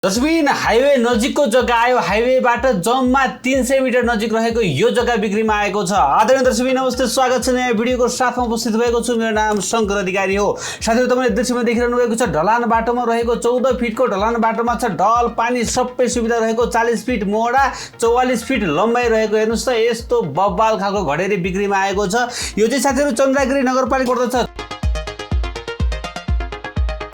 दसबिन highway नजिकको जग्गा आयो। हाइवेबाट जम्मा 300 मिटर नजिक रहेको यो जग्गा बिक्रीमा आएको छ। आदरणीय दर्शकबिन नमस्ते, स्वागत छ नयाँ भिडियोको साथमा उपस्थित भएको छु। मेरो नाम शंकर अधिकारी हो। साथीहरु, तपाईले दृश्यमा देखिरहनु भएको छ ढलान बाटोमा रहेको 14 फिटको ढलान बाटोमा छ ढल पानी सबै सुविधा रहेको 40 फिट मोडा 44 फिट लम्बाइ रहेको। हेर्नुस् त यस्तो बब्बाल खालको घडेरी बिक्रीमा आएको छ। यो चाहिँ साथीहरु चन्द्रगिरी नगरपालिका पर्दछ।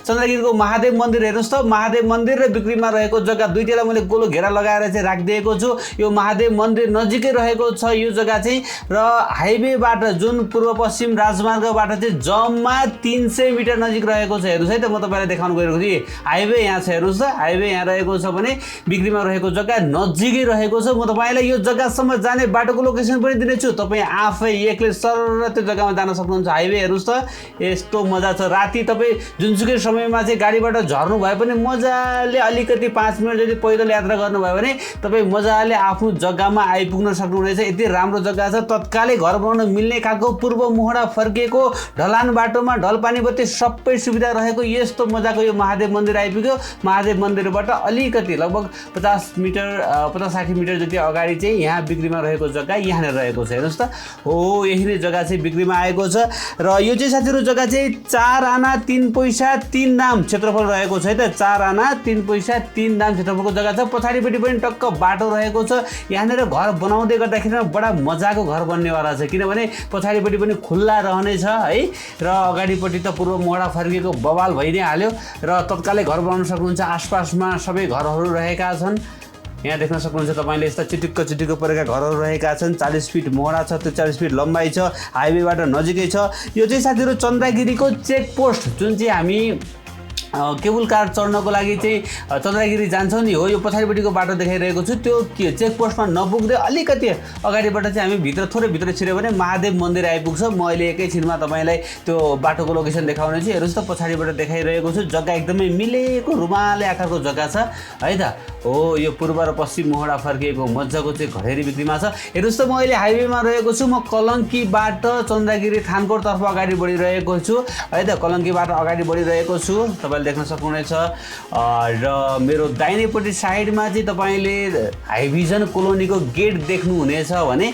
चन्द्रगिरीको महादेव मन्दिर हेर्नुस् त, महादेव मन्दिर र बिक्रीमा रहेको जग्गा दुईटैलाई मैले गोलो घेरा लगाएर चाहिँ राखिदिएको छु। यो महादेव मन्दिर नजिकै रहेको छ यो जग्गा चाहिँ, र हाइवेबाट जुन पूर्व पश्चिम राजमार्गबाट चाहिँ जम्मा 300 मिटर नजिक रहेको छ। हेर्नुस् है त, म तपाईलाई देखाउन गइरहेको थिएँ। हाइवे यहाँ छ, हेर्नुस् त, हाइवे यहाँ रहेको छ भने बिक्रीमा रहेको जग्गा नजिकै रहेको छ। म तपाईलाई यो जग्गासम्म जाने बाटोको लोकेसन पनि दिनेछु। तपाई आफै एक्लै सरर त्यो जग्गामा जान सक्नुहुन्छ। हाइवे हेर्नुस् त, यस्तो मजा छ। राति तपाई जुनसुकै समयमा चाहिँ गाडीबाट झर्नु भए पनि मजाले अलिकति 5 मिनट जति पैदल यात्रा गर्नुभयो भने तपाईँ मजाले आफ्नो जग्गामा आइपुग्न सक्नुहुनेछ। यति राम्रो जग्गा छ। तत्कालै घर बनाउन मिल्ने खालको पूर्व मुहडा फर्किएको ढलान बाटोमा ढलपानी बत्ती सबै सुविधा रहेको यस्तो मजाको यो महादेव मन्दिर आइपुग्यो। महादेव मन्दिरबाट अलिकति लगभग 50-60 मिटर जति अगाडि चाहिँ यहाँ बिक्रीमा रहेको जग्गा यहाँनिर रहेको छ। हेर्नुहोस् त, हो यही नै जग्गा चाहिँ बिक्रीमा आएको छ। र यो चाहिँ साथीहरु जग्गा चाहिँ 4 आना 3 पैसा 3 नाम क्षेत्रफल रहेको छ है त। 4 आना 3 पैसा 3 नाम क्षेत्रफलको जग्गा छ। पछाडिपट्टि पनि टक्क बाटो रहेको छ। यहाँनिर घर बनाउँदै गर्दाखेरि बडा मजाको घर बन्नेवाला छ, किनभने पछाडिपट्टि पनि खुल्ला रहनेछ है, र अगाडिपट्टि त पूर्व मोडा फर्किएको बवाल भइ नै हाल्यो, र तत्कालै घर बनाउन सक्नुहुन्छ। आसपासमा सबै घरहरू रहेका छन्। यहाँ देख्न सक्नुहुन्छ तपाईले यस्ता चिटिक्क परेका घरहरू रहेका छन्। 40 फिट मोडा छ, त्यो 40 फिट लम्बाइ छ, हाइवेबाट नजिकै छ। यो चाहिँ साथीहरु चन्द्रगिरीको चेक पोस्ट, जुन चाहिँ हामी केबल कार चढ्नको लागि चाहिँ चन्द्रगिरी जान्छौँ नि, हो यो पछाडिपट्टिको बाटो देखाइरहेको छु। त्यो चेक पोस्टमा नपुग्दै अलिकति अगाडिबाट चाहिँ हामी थोरै भित्र छिर्यो भने महादेव मन्दिर आइपुग्छ। म अहिले एकैछिनमा तपाईलाई त्यो बाटोको लोकेसन देखाउने छु। हेर्नुस् त, पछाडिबाट देखाइरहेको छु। जग्गा एकदमै मिलेको रुमाले आकारको जग्गा छ है त। हो यो पूर्व र पश्चिम मोहडा फर्किएको मजाको चाहिँ घडेरी बिक्रीमा छ। हेर्नुस् त, म अहिले हाइवेमा रहेको छु। म कलङ्कीबाट चन्द्रगिरी थानकोट तर्फ अगाडि बढिरहेको छु है त। कलङ्कीबाट अगाडि बढिरहेको छु, तपाईले देख्न सक्नुहुनेछ। र मेरो दाहिनेपट्टि साइडमा चाहिँ तपाईले हाइभिजन कोलोनीको गेट देख्नुहुनेछ भने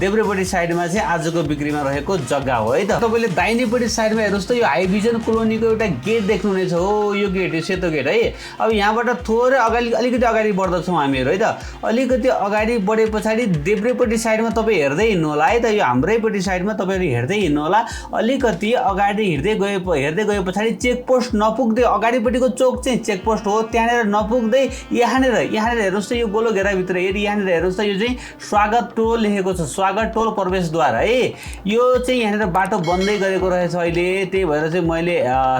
देब्रेपट्टि साइडमा चाहिँ आजको बिक्रीमा रहेको जग्गा हो है त। तपाईले दाहिनेपट्टि साइडमा हेर्नुस् त, यो हाइभिजन कोलोनीको एउटा गेट देख्नुहुनेछ। हो यो गेट, यो सेतो गेट है। अब यहाँबाट थोरै अलिकति अगाडि बढ्दछौँ हामीहरू है त। अलिकति अगाडि बढे पछाडि देब्रेपट्टि साइडमा तपाईँ हेर्दै हिँड्नु होला है त। यो हाम्रैपट्टि साइडमा तपाईँहरू हेर्दै हिँड्नु होला। अलिकति अगाडि हिँड्दै गए पछाडि चेक पोस्ट नपुग्दै अगाडिपट्टिको चोक चाहिँ चेक पोस्ट हो, त्यहाँनिर नपुग्दै यहाँनिर हेर्नुहोस् त, यो गोलो घेराभित्र यहाँनिर हेर्नुहोस् त, यो चाहिँ स्वागत टोल लेखेको छ। स्वागत टोल प्रवेशद्वार है। यो चाहिँ यहाँनिर बाटो बन्दै गरेको रहेछ अहिले, त्यही भएर चाहिँ मैले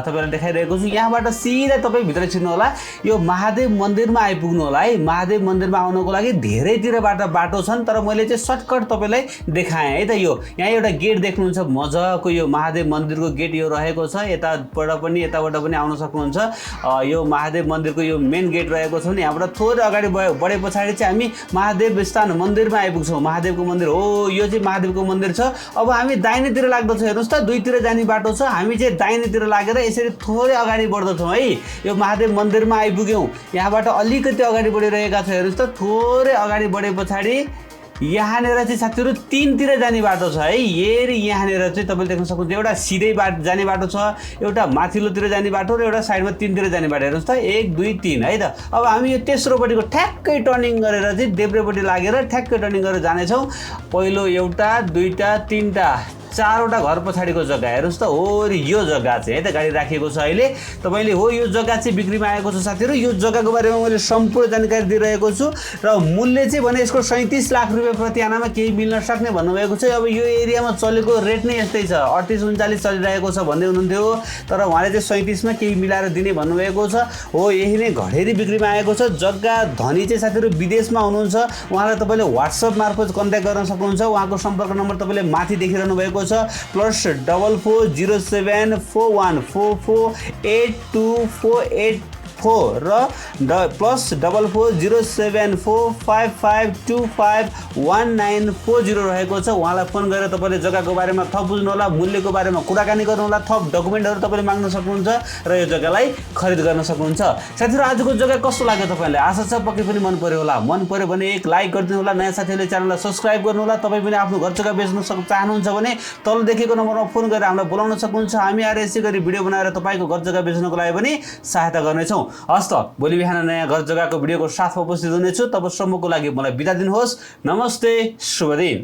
तपाईँलाई देखाइरहेको छु। यहाँबाट सिधा तपाईँ भित्र छिर्नु होला, यो महादेव मन्दिरमा आइपुग्नु होला है। महादेव मन्दिरमा आउनको लागि धेरैतिरबाट बाटो छन्, तर मैले चाहिँ सर्टकट तपाईँलाई देखाएँ है त। यो यहाँ एउटा गेट देख्नुहुन्छ मजाको, यो महादेव मन्दिरको गेट यो रहेको छ। यताबाट पनि आउन सक्नुहुन्छ। यो महादेव मन्दिरको यो मेन गेट रहेको छ नि। यहाँबाट थोरै अगाडि बढे पछाडि चाहिँ हामी महादेव स्थान मन्दिरमा आइपुग्छौँ। महादेवको मन्दिर हो, यो चाहिँ महादेवको मन्दिर छ। अब हामी दाहिनेतिर लाग्दछौँ। हेर्नुहोस् त, दुईतिर जाने बाटो छ। हामी चाहिँ दाहिनेतिर लागेर यसरी थोरै अगाडि बढ्दछौँ है। यो महादेव मन्दिरमा आइपुग्यौँ। यहाँबाट अलिकति अगाडि बढिरहेका छ। हेर्नुहोस् त, थोरै अगाडि बढे पछाडि यहाँनिर चाहिँ साथीहरु 3तिर जाने बाटो छ है। यहाँनिर चाहिँ तपाईले देख्न सक्नुहुन्छ, एउटा सिधै जाने बाटो छ, एउटा माथिल्लोतिर जाने बाटो, र एउटा साइडमा 3तिर जाने बाटो। हेर्नुहोस् त, 1 2 3 है त। अब हामी यो तेस्रोपट्टिको ठ्याक्कै टर्निङ गरेर चाहिँ देब्रेपट्टि लागेर ठ्याक्कै टर्निङ गरेर जानेछौँ। पहिलो एउटा, दुईटा, तीनटा, 4वटा घर पछाडिको जग्गा। हेर्नुहोस् त, हो यो जग्गा चाहिँ है त गाडी राखिएको छ अहिले। तपाईले हो यो जग्गा चाहिँ बिक्रीमा आएको छ साथीहरु। यो जग्गाको बारेमा मैले सम्पूर्ण जानकारी दिइरहेको छु, र मूल्य चाहिँ भने यसको 37 लाख रुपैयाँ प्रति आनामा केही मिल्न सक्ने भन्नुभएको छ। अब यो एरियामा चलेको रेट नै यस्तै छ, 38-39 चलिरहेको छ भन्दै हुनुहुन्थ्यो, तर उहाँले चाहिँ 37मा केही मिलाएर दिने भन्नुभएको छ। हो यही नै घडेरी बिक्रीमा आएको छ। जग्गा धनी चाहिँ साथीहरु विदेशमा हुनुहुन्छ, उहाँलाई तपाईले WhatsApp मार्फत कन्ट्याक्ट गर्न सक्नुहुन्छ। उहाँको सम्पर्क नम्बर तपाईँले माथि देखिरहनु भएको छ, +440741448248 4 र +440745525190 रहेको छ। उहाँलाई फोन गरेर तपाईँले जग्गाको बारेमा थप बुझ्नुहोला, मूल्यको बारेमा कुराकानी गर्नुहोला, थप डकुमेन्टहरू तपाईँले माग्न सक्नुहुन्छ र यो जग्गालाई खरिद गर्न सक्नुहुन्छ। साथीहरू आजको जग्गा कस्तो लाग्यो तपाईँलाई? आशा छ पक्कै पनि मन पर्यो होला। मन पर्यो भने एक लाइक गरिदिनु होला, नयाँ साथीहरूले च्यानललाई सब्स्क्राइब गर्नु होला। तपाईँ पनि आफ्नो घर जग्गा बेच्न चाहनुहुन्छ भने तल देखेको नम्बरमा फोन गरेर हामीलाई बोलाउन सक्नुहुन्छ। हामी आएर यसै गरी भिडियो बनाएर तपाईँको घर जग्गा बेच्नको लागि पनि सहायता गर्नेछौँ। हस् त, भोलि बिहान नयाँ घर जग्गाको भिडियोको साथमा उपस्थित हुनेछु। तबसम्मको लागि मलाई बिदा दिनुहोस्। नमस्ते, शुभ दिन।